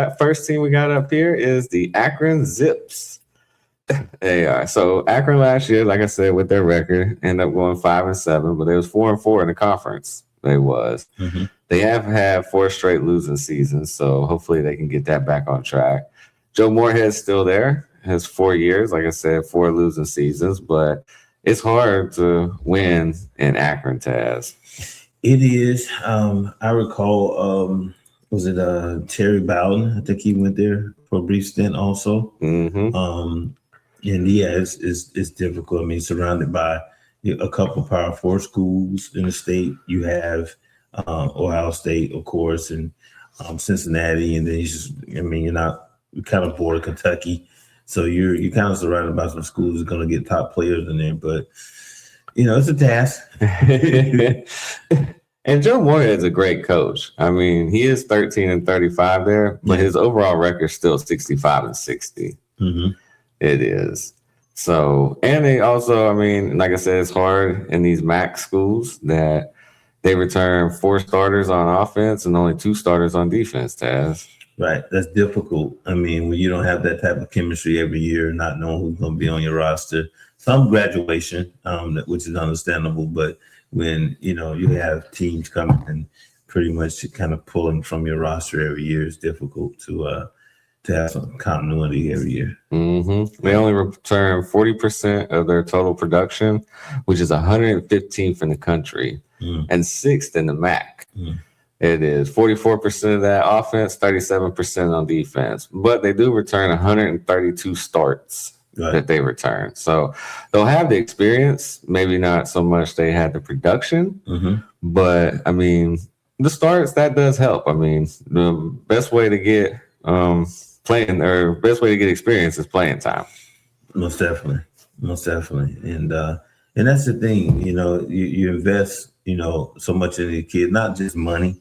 That first team we got up here is the Akron Zips. They are. So Akron last year, like I said, with their record, ended up going 5-7, but they was 4-4 in the conference. They was. Mm-hmm. They have had 4 straight losing seasons, so hopefully they can get that back on track. Joe Moorhead's still there. Has 4 years, like I said, 4 losing seasons, but it's hard to win in Akron, Taz. It is. I recall. Was it Terry Bowden? I think he went there for a brief stint also. Mm-hmm. And yeah, it's difficult. I mean, surrounded by a couple Power 4 schools in the state. You have Ohio State, of course, and Cincinnati, and then you're kind of bored of Kentucky, so you're kind of surrounded by some schools that are going to get top players in there. But it's a task. And Joe Moorhead's a great coach. I mean, he is 13-35 there, but his overall record is still 65-60. Mm-hmm. It is. So, and they also, I mean, like I said, it's hard in these MAC schools that they return 4 starters on offense and only 2 starters on defense, Taz. Right. That's difficult. I mean, when you don't have that type of chemistry every year, not knowing who's going to be on your roster, some graduation, which is understandable, but when, you have teams coming and pretty much kind of pulling from your roster every year, it's difficult to have some continuity every year. Mm-hmm. They only return 40% of their total production, which is 115th in the country and 6th in the MAC. It is 44% of that offense, 37% on defense, but they do return 132 starts that they return. So they'll have the experience, maybe not so much they had the production, but I mean, the starts, that does help. I mean, the best way to get best way to get experience is playing time. Most definitely. And that's the thing, you invest, so much in the kid, not just money,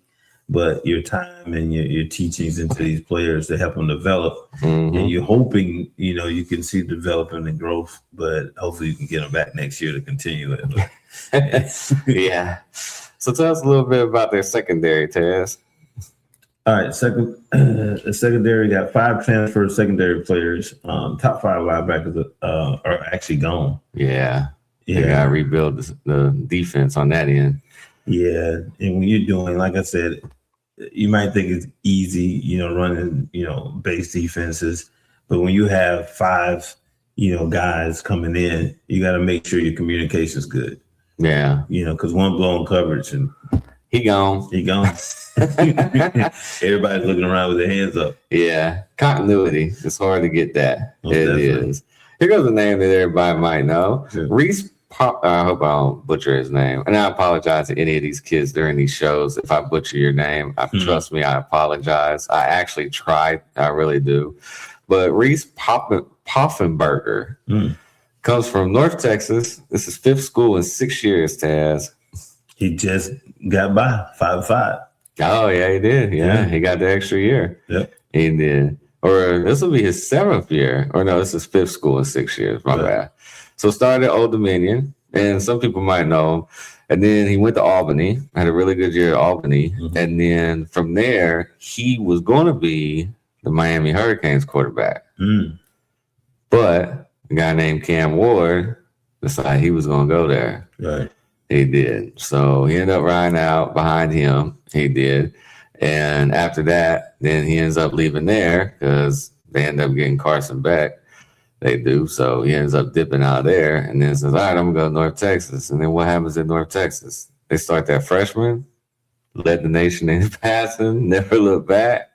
but your time and your teachings into these players to help them develop. And you're hoping, you can see development and growth, but hopefully you can get them back next year to continue it. Yeah. So tell us a little bit about their secondary, Taz. All right, the secondary got 5 transfer secondary players. Top 5 linebackers are actually gone. Yeah. They got to rebuild the defense on that end. Yeah, and when you're doing, like I said, you might think it's easy, running, base defenses. But when you have 5, guys coming in, you got to make sure your communication's good. Yeah. Because one blown coverage and he gone. Everybody's looking around with their hands up. Yeah. Continuity. It's hard to get that. It is. Here goes a name that everybody might know. Sure. Reese I hope I don't butcher his name. And I apologize to any of these kids during these shows. If I butcher your name, trust me, I apologize. I actually tried. I really do. But Reese Poffenberger comes from North Texas. This is 5th school in 6 years, Taz. He just got by 5-5. Oh, yeah, he did. Yeah, he got the extra year. Yep. He did. Or this will be his 7th year. Or no, this is 5th school in 6 years. My bad. So started at Old Dominion, and some people might know him. And then he went to Albany, had a really good year at Albany. And then from there, he was going to be the Miami Hurricanes quarterback. But a guy named Cam Ward decided he was going to go there. Right. He did. So he ended up riding out behind him. He did. And after that, then he ends up leaving there because they end up getting Carson Beck. They do. So he ends up dipping out of there and then says, all right, I'm going to go to North Texas. And then what happens in North Texas? They start that freshman, led the nation in passing, never look back.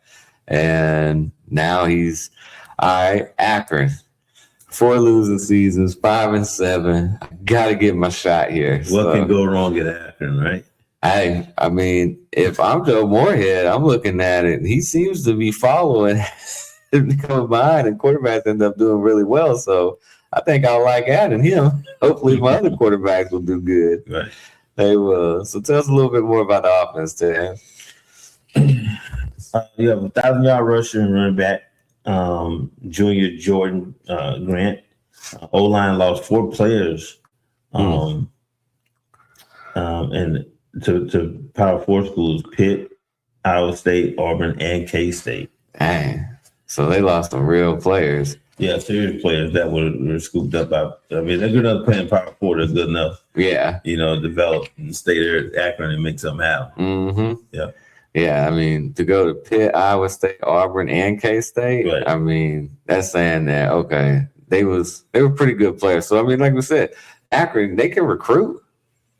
And now he's, all right, Akron. 4 losing seasons, 5-7. I got to get my shot here. What can go wrong at Akron, right? I mean, if I'm Joe Moorhead, I'm looking at it. He seems to be following coming behind, and quarterbacks end up doing really well. So I think I like adding him. Hopefully my other quarterbacks will do good. Right. They will. So tell us a little bit more about the offense, Ted. You have a 1,000-yard rusher and running back, junior Jordan Grant. O-line lost 4 players and to Power 4 schools, Pitt, Iowa State, Auburn, and K-State. Dang. So they lost some real players. Yeah, serious players that were scooped up out. I mean, they're good enough playing power forward. They're good enough, Yeah. develop and stay there at Akron and make something happen. Mm-hmm. Yeah. Yeah, I mean, to go to Pitt, Iowa State, Auburn, and K-State, Right. I mean, that's saying that, okay, they were pretty good players. So, I mean, like we said, Akron, they can recruit,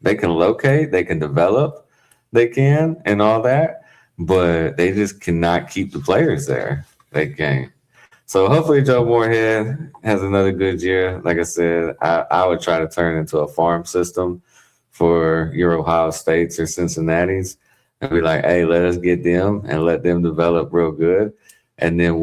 they can locate, they can develop, they can, and all that, but they just cannot keep the players there. They can't. So hopefully Joe Moorhead has another good year. Like I said, I would try to turn into a farm system for your Ohio States or Cincinnati's and be like, hey, let us get them and let them develop real good. And then we'll